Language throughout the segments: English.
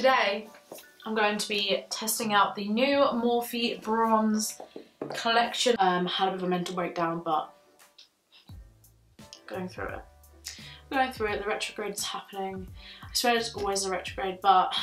Today I'm going to be testing out the new Morphe Bronze collection. Had a bit of a mental breakdown, but going through it. The retrograde is happening. I swear it's always a retrograde, but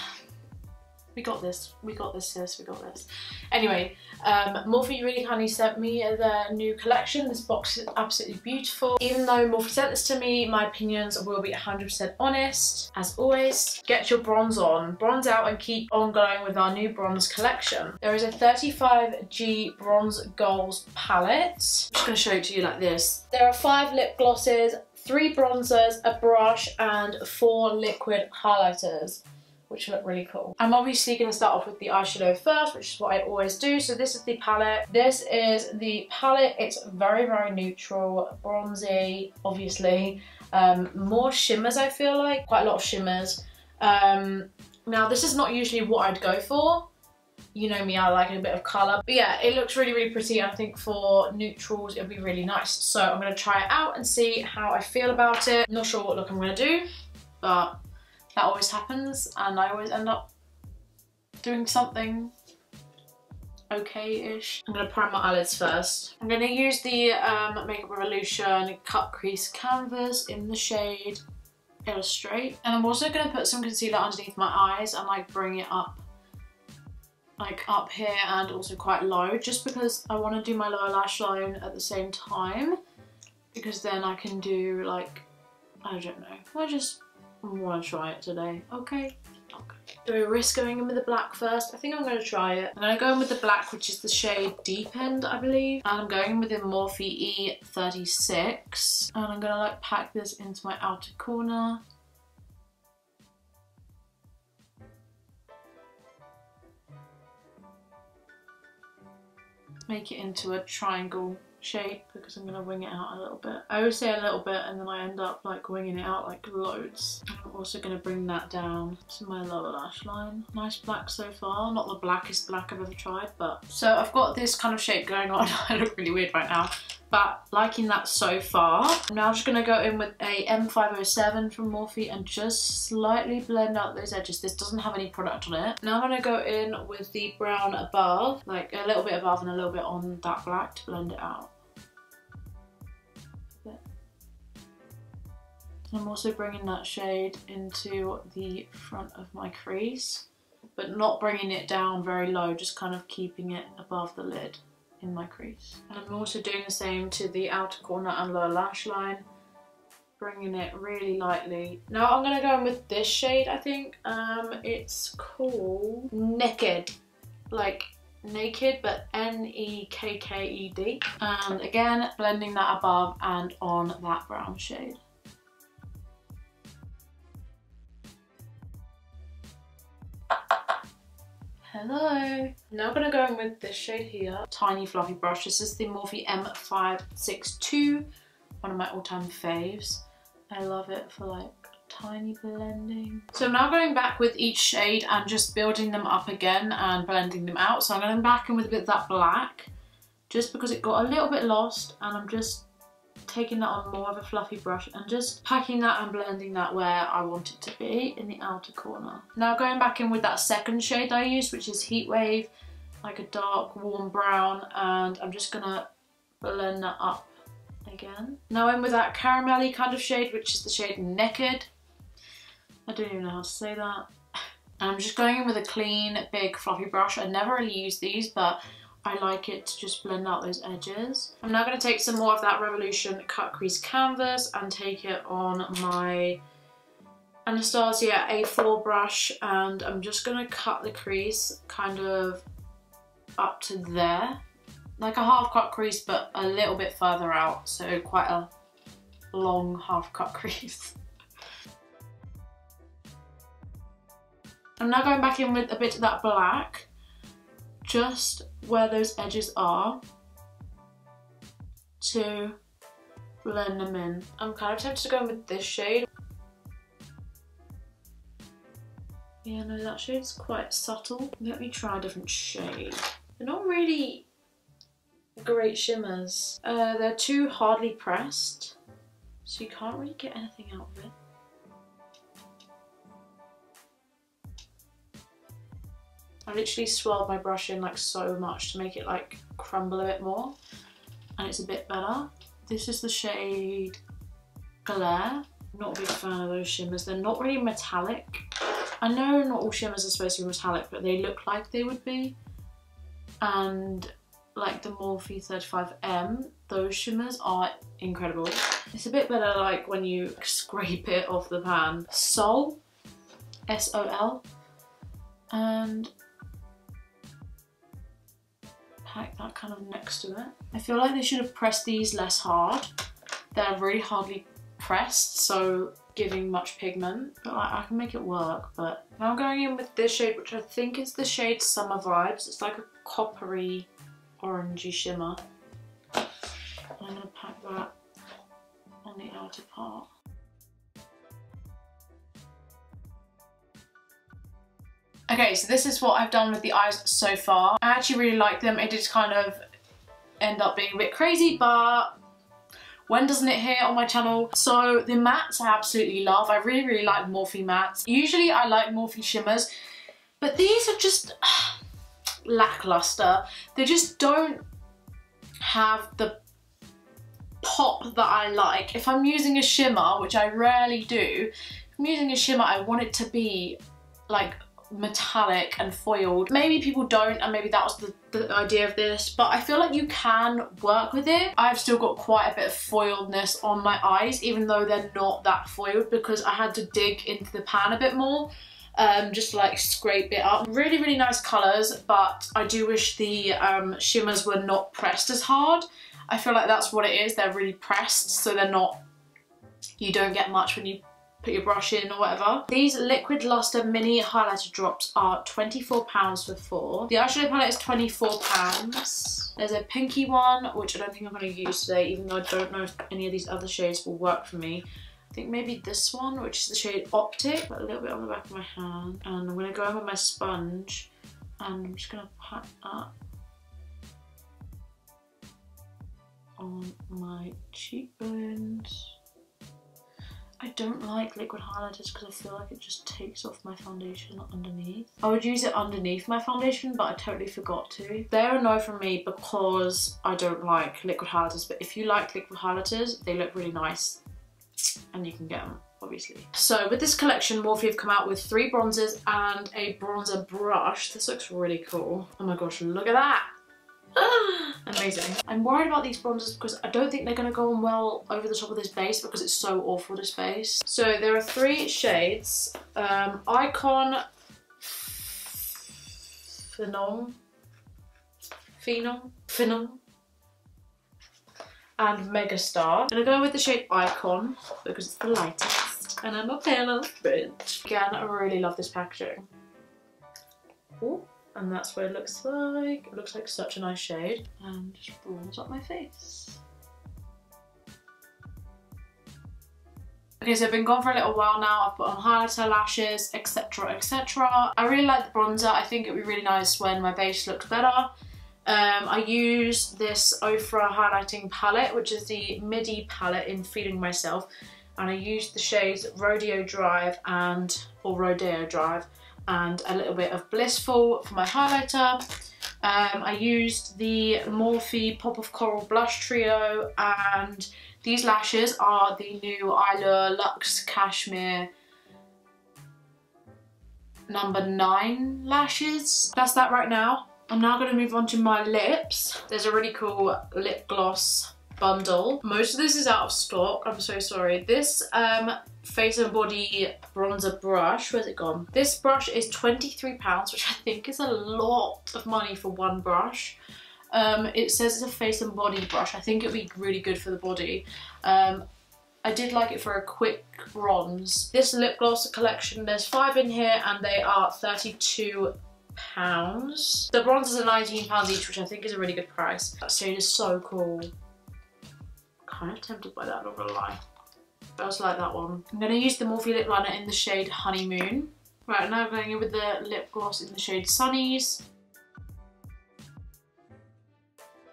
we got this, sis, we got this. Anyway, Morphe really kindly sent me their new collection. This box is absolutely beautiful. Even though Morphe sent this to me, my opinions will be 100% honest. As always, get your bronze on, bronze out and keep on going with our new bronze collection. There is a 35G bronze goals palette. I'm just going to show it to you like this. There are 5 lip glosses, 3 bronzers, a brush and 4 liquid highlighters, which look really cool. I'm obviously going to start off with the eyeshadow first, which is what I always do. So this is the palette. This is the palette. It's very, very neutral, bronzy, obviously. More shimmers, I feel like. Quite a lot of shimmers. Now, this is not usually what I'd go for. You know me, I like a bit of colour. But yeah, it looks really, really pretty. I think for neutrals, it'll be really nice. So I'm going to try it out and see how I feel about it. Not sure what look I'm going to do, but that always happens, and I always end up doing something okay-ish. I'm going to prime my eyelids first. I'm going to use the Makeup Revolution Cut Crease Canvas in the shade Illustrate. And I'm also going to put some concealer underneath my eyes and like bring it up, like up here and also quite low, just because I want to do my lower lash line at the same time, because then I can do like, I don't know, I just want to try it today. Okay. Do I risk going in with the black first? I think I'm going to try it. I'm going to go in with the black, which is the shade Deep End, I believe. And I'm going in with the Morphe E36. And I'm going to like pack this into my outer corner. Make it into a triangle shape because I'm going to wing it out a little bit. I always say a little bit and then I end up like winging it out like loads. I'm also going to bring that down to my lower lash line. Nice black so far. Not the blackest black I've ever tried, but... So I've got this kind of shape going on. I look really weird right now, but liking that so far. I'm now just going to go in with a M507 from Morphe and just slightly blend out those edges. This doesn't have any product on it. Now I'm going to go in with the brown above, like a little bit above and a little bit on that black to blend it out. I'm also bringing that shade into the front of my crease, but not bringing it down very low, just kind of keeping it above the lid in my crease. And I'm also doing the same to the outer corner and lower lash line, bringing it really lightly. Now I'm going to go in with this shade, I think. It's called Naked, like naked, but N-E-K-K-E-D. And again, blending that above and on that brown shade. Hello. Now I'm going to go in with this shade here. Tiny fluffy brush. This is the Morphe M562, one of my all-time faves. I love it for like tiny blending. So I'm now going back with each shade and just building them up again and blending them out. So I'm going back in with a bit of that black, just because it got a little bit lost, and I'm just taking that on more of a fluffy brush and just packing that and blending that where I want it to be in the outer corner. Now going back in with that second shade I used, which is Heat Wave, like a dark warm brown, and I'm just gonna blend that up again. Now in with that caramelly kind of shade, which is the shade Naked. I don't even know how to say that. And I'm just going in with a clean, big, fluffy brush. I never really use these, but I like it to just blend out those edges. I'm now going to take some more of that Revolution Cut Crease Canvas and take it on my Anastasia A4 brush, and I'm just going to cut the crease kind of up to there. Like a half cut crease, but a little bit further out, so quite a long half cut crease. I'm now going back in with a bit of that black, just where those edges are, to blend them in. I'm kind of tempted to go in with this shade. Yeah, no, that shade's quite subtle. Let me try a different shade. They're not really great shimmers. They're too hardly pressed, so you can't really get anything out of it. I literally swirled my brush in like so much to make it like crumble a bit more, and it's a bit better. This is the shade Glare. I'm not a big fan of those shimmers. They're not really metallic. I know not all shimmers are supposed to be metallic, but they look like they would be. And like the Morphe 35M, those shimmers are incredible. It's a bit better like when you scrape it off the pan. Sol, S-O-L, and pack that kind of next to it. I feel like they should have pressed these less hard. They're really hardly pressed, so giving much pigment, but like, I can make it work. But now I'm going in with this shade, which I think is the shade Summer Vibes. It's like a coppery orangey shimmer. I'm gonna pack that on the outer part. Okay, so this is what I've done with the eyes so far. I actually really like them. It did kind of end up being a bit crazy, but when doesn't it here on my channel? So the mattes I absolutely love. I really, really like Morphe mattes. Usually I like Morphe shimmers, but these are just lackluster. They just don't have the pop that I like. If I'm using a shimmer, which I rarely do, if I'm using a shimmer, I want it to be like metallic and foiled. Maybe people don't, and maybe that was the idea of this, but I feel like you can work with it. I've still got quite a bit of foiledness on my eyes, even though they're not that foiled, because I had to dig into the pan a bit more, just to like scrape it up. Really, really nice colours, but I do wish the shimmers were not pressed as hard. I feel like that's what it is. They're really pressed, so they're not, you don't get much when you put your brush in or whatever. These Liquid Luster mini highlighter drops are £24 for 4. The eyeshadow palette is £24. There's a pinky one, which I don't think I'm going to use today, even though I don't know if any of these other shades will work for me. I think maybe this one, which is the shade Optic, but a little bit on the back of my hand. And I'm going to go in with my sponge, and I'm just going to pat that on my cheekbones. I don't like liquid highlighters because I feel like it just takes off my foundation underneath. I would use it underneath my foundation, but I totally forgot to. They're a no from me because I don't like liquid highlighters, but if you like liquid highlighters, they look really nice and you can get them, obviously. So with this collection, Morphe have come out with 3 bronzers and a bronzer brush. This looks really cool. Oh my gosh, look at that. Amazing. I'm worried about these bronzers because I don't think they're going to go on well over the top of this base because it's so awful, this base. So there are 3 shades. Icon, Phenom, and Megastar. I'm going to go with the shade Icon because it's the lightest and I'm a pale bitch. Again, I really love this packaging. Ooh. And that's what it looks like. It looks like such a nice shade. And just bronze up my face. Okay, so I've been gone for a little while now. I've put on highlighter, lashes, etc, etc. I really like the bronzer. I think it would be really nice when my base looks better. I use this Ofra highlighting palette, which is the midi palette in Feeling Myself. And I used the shades Rodeo Drive and a little bit of Blissful for my highlighter. I used the Morphe Pop of Coral Blush Trio, and these lashes are the new Allure Luxe Cashmere number 9 lashes. That's that right now. I'm now going to move on to my lips. There's a really cool lip gloss bundle. Most of this is out of stock, I'm so sorry. This Face and Body bronzer brush, where's it gone? This brush is £23, which I think is a lot of money for one brush. It says it's a face and body brush. I think it'd be really good for the body. I did like it for a quick bronze. This lip gloss collection, there's 5 in here and they are £32. The bronzers are £19 each, which I think is a really good price. That shade is so cool. Kind of tempted by that, not gonna lie. I also like that one. I'm going to use the Morphe lip liner in the shade Honeymoon. Right, now I'm going in with the lip gloss in the shade Sunnies.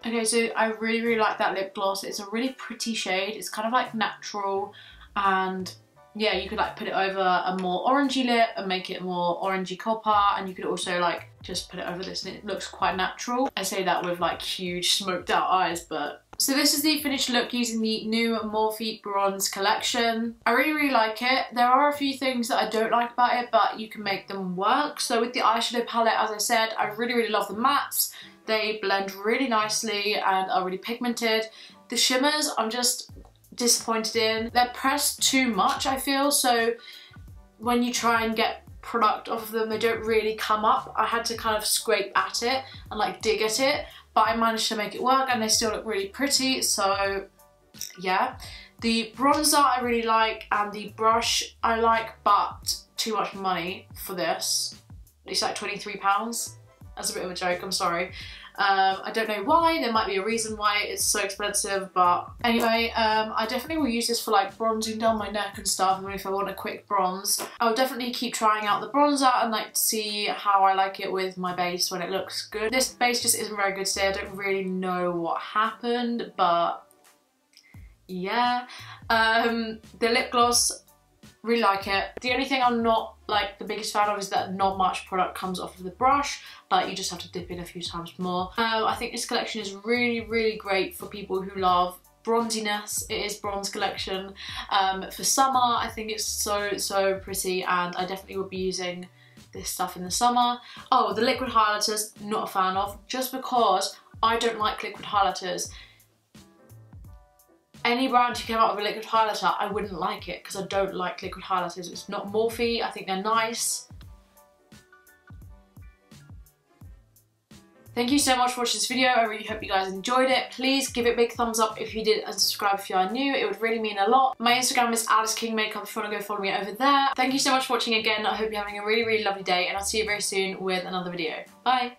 Okay, so I really like that lip gloss. It's a really pretty shade. It's kind of like natural and yeah, you could like put it over a more orangey lip and make it more orangey copper, and you could also like just put it over this and it looks quite natural. I say that with like huge smoked out eyes, but... So this is the finished look using the new Morphe Bronze collection. I really like it. There are a few things that I don't like about it, but you can make them work. So with the eyeshadow palette, as I said, I really love the mattes. They blend really nicely and are really pigmented. The shimmers, I'm just disappointed in. They're pressed too much, I feel, so when you try and get product off of them, they don't really come up. I had to kind of scrape at it and like dig at it, but I managed to make it work and they still look really pretty, so yeah. The bronzer I really like and the brush I like, but too much money for this. It's like £23. That's a bit of a joke, I'm sorry. I don't know why, there might be a reason why it's so expensive, but anyway, I definitely will use this for like bronzing down my neck and stuff, and if I want a quick bronze. I'll definitely keep trying out the bronzer and like see how I like it with my base when it looks good. This base just isn't very good today, I don't really know what happened, but yeah. The lip gloss, really like it. The only thing I'm not like the biggest fan of is that not much product comes off of the brush, but you just have to dip in a few times more. I think this collection is really great for people who love bronziness. It is bronze collection. For summer, I think it's so pretty, and I definitely will be using this stuff in the summer. Oh, the liquid highlighters, not a fan of, just because I don't like liquid highlighters. Any brand who came out with a liquid highlighter, I wouldn't like it because I don't like liquid highlighters. It's not Morphe, I think they're nice. Thank you so much for watching this video. I really hope you guys enjoyed it. Please give it a big thumbs up if you did and subscribe if you are new. It would really mean a lot. My Instagram is AliceKingMakeup if you want to go follow me over there. Thank you so much for watching again. I hope you're having a really lovely day, and I'll see you very soon with another video. Bye!